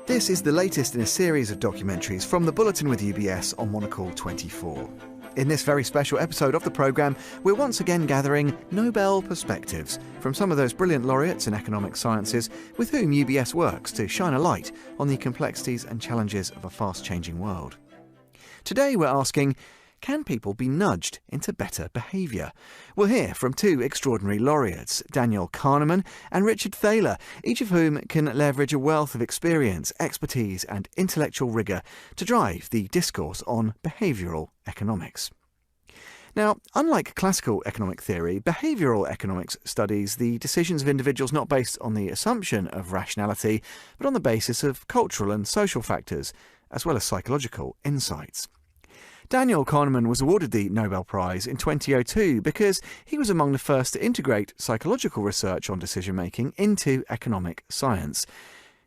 This is the latest in a series of documentaries from the Bulletin with UBS on Monocle 24. In this very special episode of the programme, we're once again gathering Nobel Perspectives from some of those brilliant laureates in economic sciences with whom UBS works to shine a light on the complexities and challenges of a fast-changing world. Today we're asking, can people be nudged into better behaviour? We'll hear from two extraordinary laureates, Daniel Kahneman and Richard Thaler, each of whom can leverage a wealth of experience, expertise and intellectual rigour to drive the discourse on behavioural economics. Now, unlike classical economic theory, behavioural economics studies the decisions of individuals not based on the assumption of rationality, but on the basis of cultural and social factors, as well as psychological insights. Daniel Kahneman was awarded the Nobel Prize in 2002 because he was among the first to integrate psychological research on decision-making into economic science.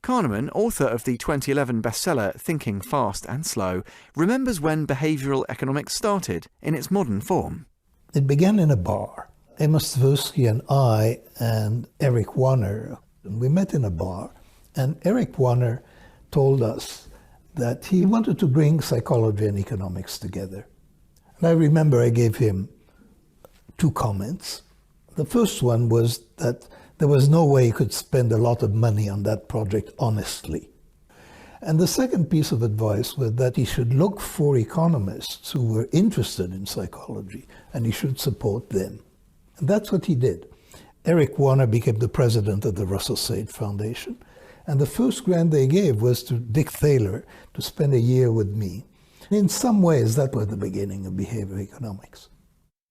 Kahneman, author of the 2011 bestseller Thinking Fast and Slow, remembers when behavioural economics started in its modern form. It began in a bar. Amos Tversky and I and Eric Warner, we met in a bar, and Eric Warner told us that he wanted to bring psychology and economics together. And I remember I gave him two comments. The first one was that there was no way he could spend a lot of money on that project honestly. And the second piece of advice was that he should look for economists who were interested in psychology, and he should support them. And that's what he did. Eric Warner became the president of the Russell Sage Foundation. And the first grant they gave was to Dick Thaler to spend a year with me. In some ways, that was the beginning of behavioral economics.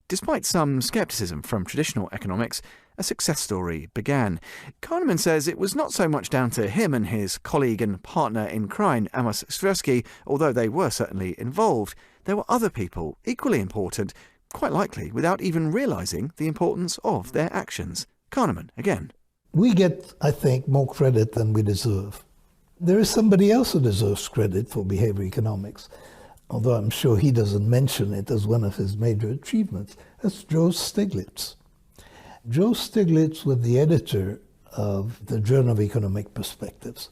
Despite some scepticism from traditional economics, a success story began. Kahneman says it was not so much down to him and his colleague and partner in crime, Amos Tversky, although they were certainly involved. There were other people equally important, quite likely without even realising the importance of their actions. Kahneman, again. We get, I think, more credit than we deserve. There is somebody else who deserves credit for behavioral economics, although I'm sure he doesn't mention it as one of his major achievements. That's Joe Stiglitz. Joe Stiglitz was the editor of the Journal of Economic Perspectives.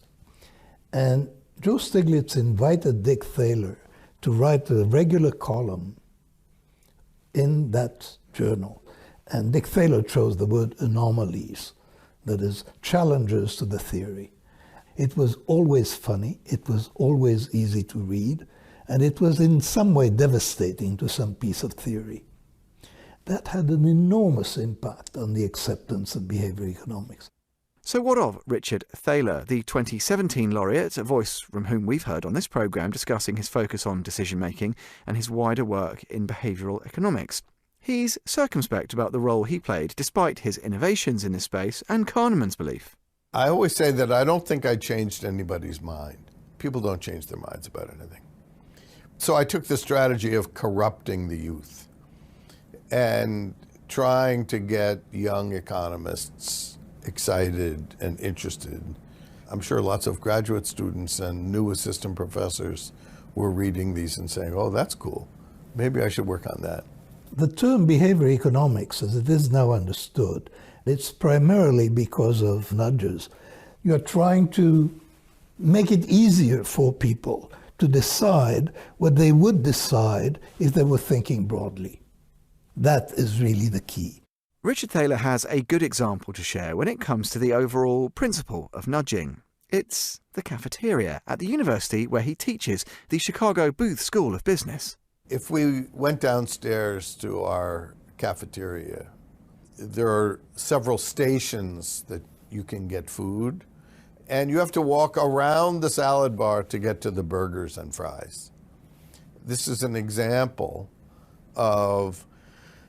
And Joe Stiglitz invited Dick Thaler to write a regular column in that journal. And Dick Thaler chose the word anomalies. That is, challenges to the theory. It was always funny, it was always easy to read, and it was in some way devastating to some piece of theory. That had an enormous impact on the acceptance of behavioral economics. So what of Richard Thaler, the 2017 laureate, a voice from whom we've heard on this programme discussing his focus on decision-making and his wider work in behavioural economics? He's circumspect about the role he played, despite his innovations in this space and Kahneman's belief. I always say that I don't think I changed anybody's mind. People don't change their minds about anything. So I took the strategy of corrupting the youth and trying to get young economists excited and interested. I'm sure lots of graduate students and new assistant professors were reading these and saying, oh, that's cool. Maybe I should work on that. The term behavioral economics, as it is now understood, it's primarily because of nudges. You're trying to make it easier for people to decide what they would decide if they were thinking broadly. That is really the key. Richard Thaler has a good example to share when it comes to the overall principle of nudging. It's the cafeteria at the university where he teaches the Chicago Booth School of Business. If we went downstairs to our cafeteria, there are several stations that you can get food, and you have to walk around the salad bar to get to the burgers and fries. This is an example of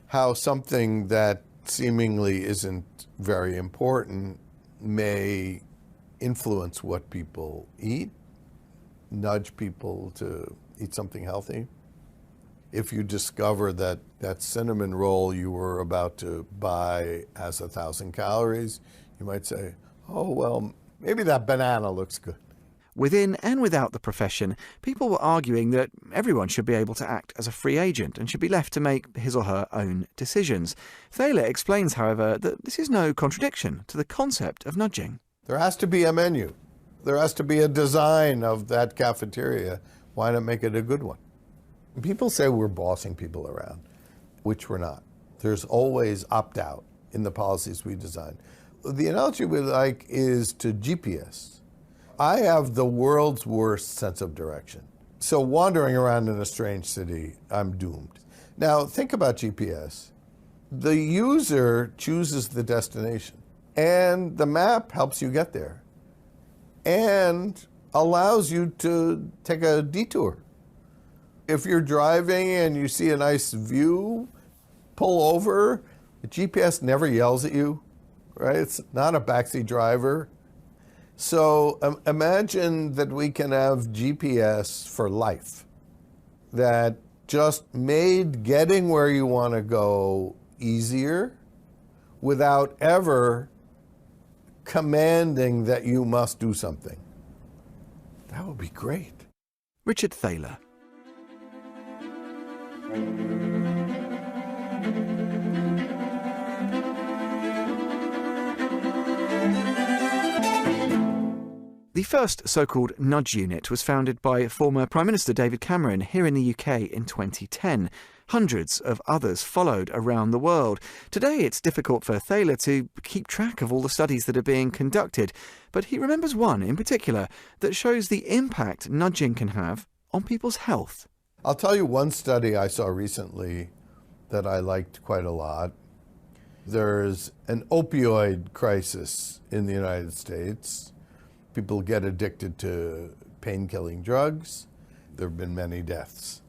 how something that seemingly isn't very important may influence what people eat, nudge people to eat something healthy. If you discover that that cinnamon roll you were about to buy has 1,000 calories, you might say, oh, well, maybe that banana looks good. Within and without the profession, people were arguing that everyone should be able to act as a free agent and should be left to make his or her own decisions. Thaler explains, however, that this is no contradiction to the concept of nudging. There has to be a menu. There has to be a design of that cafeteria. Why not make it a good one? People say we're bossing people around, which we're not. There's always opt-out in the policies we design. The analogy we like is to GPS. I have the world's worst sense of direction. So wandering around in a strange city, I'm doomed. Now think about GPS. The user chooses the destination, and the map helps you get there and allows you to take a detour. If you're driving and you see a nice view, pull over. The GPS never yells at you, right? It's not a backseat driver. So imagine that we can have GPS for life that just made getting where you want to go easier without ever commanding that you must do something. That would be great. Richard Thaler. The first so-called nudge unit was founded by former Prime Minister David Cameron here in the UK in 2010. Hundreds of others followed around the world. Today it's difficult for Thaler to keep track of all the studies that are being conducted, but he remembers one in particular that shows the impact nudging can have on people's health. I'll tell you one study I saw recently that I liked quite a lot. There's an opioid crisis in the United States. People get addicted to pain-killing drugs. There have been many deaths.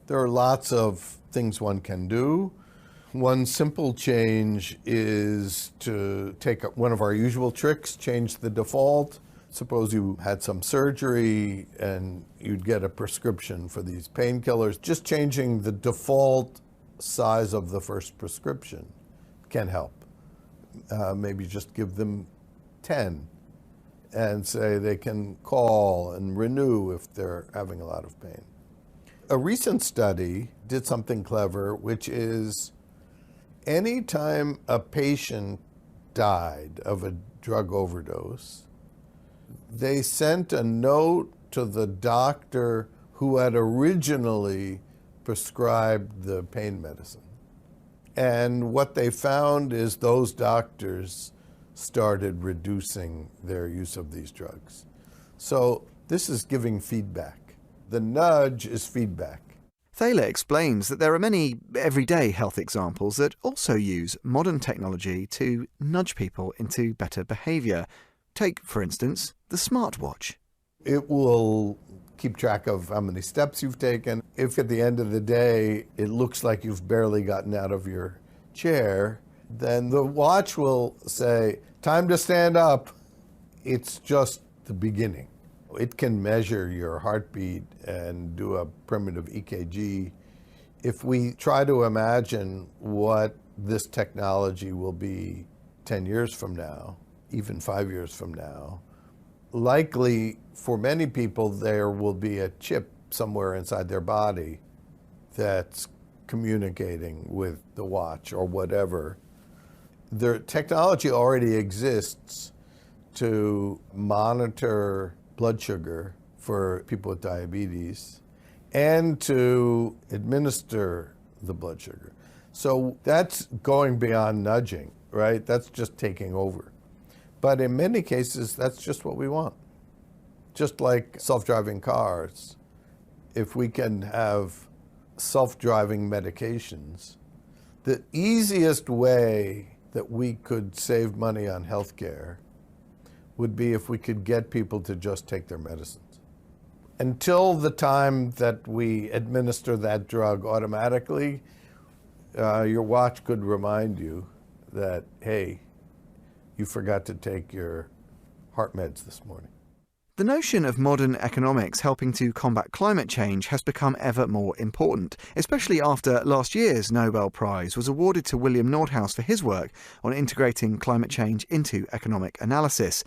There are lots of things one can do. One simple change is to take one of our usual tricks, change the default. Suppose you had some surgery and you'd get a prescription for these painkillers. Just changing the default size of the first prescription can help. Maybe just give them 10 and say they can call and renew if they're having a lot of pain. A recent study did something clever, which is anytime a patient died of a drug overdose, they sent a note to the doctor who had originally prescribed the pain medicine. And what they found is those doctors started reducing their use of these drugs. So this is giving feedback. The nudge is feedback. Thaler explains that there are many everyday health examples that also use modern technology to nudge people into better behaviour. Take, for instance, the smartwatch. It will keep track of how many steps you've taken. If at the end of the day it looks like you've barely gotten out of your chair, then the watch will say, time to stand up. It's just the beginning. It can measure your heartbeat and do a primitive EKG. If we try to imagine what this technology will be 10 years from now, even 5 years from now, likely for many people there will be a chip somewhere inside their body that's communicating with the watch or whatever. The technology already exists to monitor blood sugar for people with diabetes and to administer the blood sugar. So that's going beyond nudging, right? That's just taking over. But in many cases, that's just what we want. Just like self-driving cars, if we can have self-driving medications, the easiest way that we could save money on healthcare would be if we could get people to just take their medicines. Until the time that we administer that drug automatically, your watch could remind you that, hey, you forgot to take your heart meds this morning. The notion of modern economics helping to combat climate change has become ever more important, especially after last year's Nobel Prize was awarded to William Nordhaus for his work on integrating climate change into economic analysis.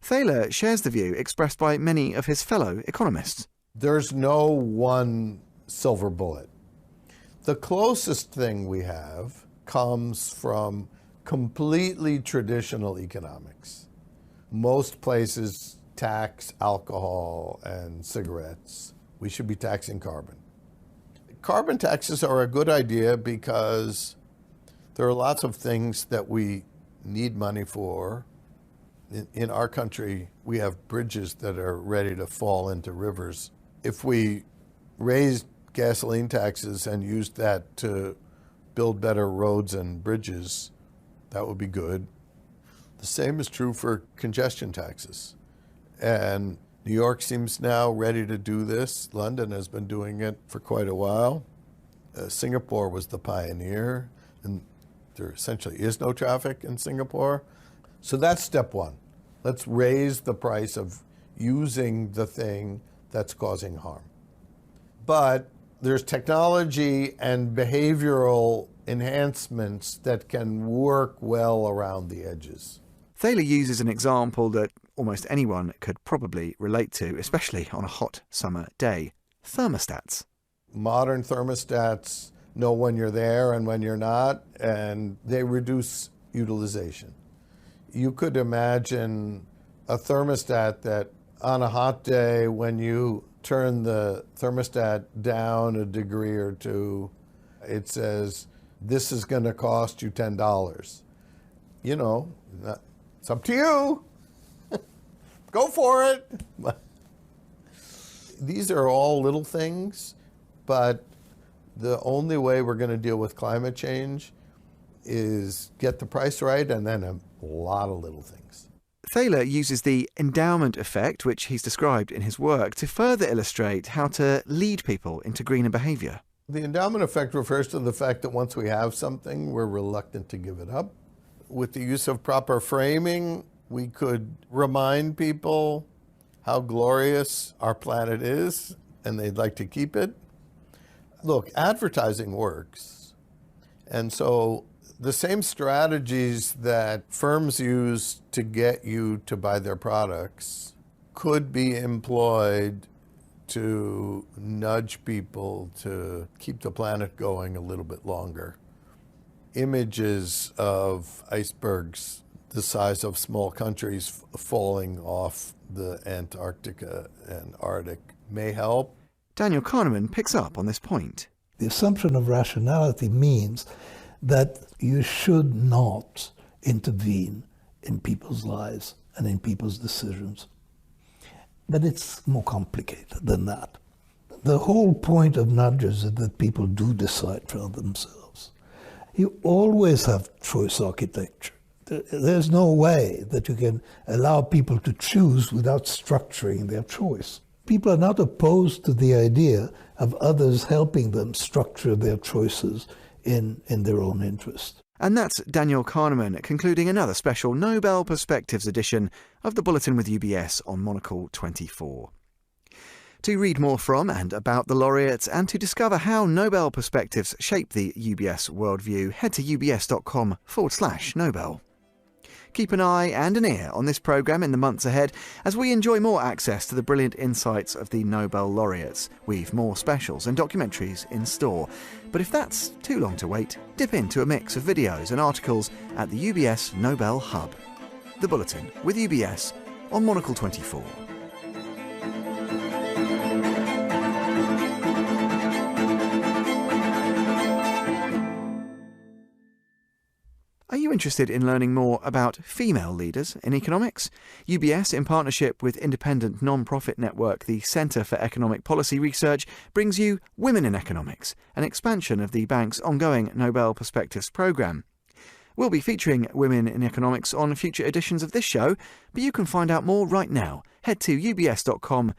Thaler shares the view expressed by many of his fellow economists. There's no one silver bullet. The closest thing we have comes from completely traditional economics. Most places tax alcohol and cigarettes. We should be taxing carbon. Carbon taxes are a good idea because there are lots of things that we need money for. In our country, we have bridges that are ready to fall into rivers. If we raised gasoline taxes and used that to build better roads and bridges, that would be good. The same is true for congestion taxes. And New York seems now ready to do this. London has been doing it for quite a while. Singapore was the pioneer, and there essentially is no traffic in Singapore. So that's step one. Let's raise the price of using the thing that's causing harm. But there's technology and behavioral enhancements that can work well around the edges. Thaler uses an example that almost anyone could probably relate to, especially on a hot summer day: thermostats. Modern thermostats know when you're there and when you're not, and they reduce utilization. You could imagine a thermostat that on a hot day, when you turn the thermostat down a degree or two, it says, this is going to cost you $10. You know, it's up to you. Go for it. These are all little things, but the only way we're going to deal with climate change is get the price right and then a lot of little things. Thaler uses the endowment effect, which he's described in his work, to further illustrate how to lead people into greener behaviour. The endowment effect refers to the fact that once we have something, we're reluctant to give it up. With the use of proper framing, we could remind people how glorious our planet is, and they'd like to keep it. Look, advertising works. And so the same strategies that firms use to get you to buy their products could be employed to nudge people to keep the planet going a little bit longer. Images of icebergs the size of small countries falling off the Antarctica and Arctic may help. Daniel Kahneman picks up on this point. The assumption of rationality means that you should not intervene in people's lives and in people's decisions. But it's more complicated than that. The whole point of nudges is that people do decide for themselves. You always have choice architecture. There's no way that you can allow people to choose without structuring their choice. People are not opposed to the idea of others helping them structure their choices in their own interest. And that's Daniel Kahneman concluding another special Nobel Perspectives edition of the Bulletin with UBS on Monocle 24. To read more from and about the laureates and to discover how Nobel Perspectives shape the UBS worldview, head to ubs.com/Nobel. Keep an eye and an ear on this programme in the months ahead as we enjoy more access to the brilliant insights of the Nobel laureates. We've more specials and documentaries in store. But if that's too long to wait, dip into a mix of videos and articles at the UBS Nobel Hub. The Bulletin with UBS on Monocle 24. Are you interested in learning more about female leaders in economics? UBS, in partnership with independent non-profit network the Centre for Economic Policy Research, brings you Women in Economics, an expansion of the bank's ongoing Nobel Perspectives programme. We'll be featuring Women in Economics on future editions of this show, but you can find out more right now. Head to ubs.com/WIE.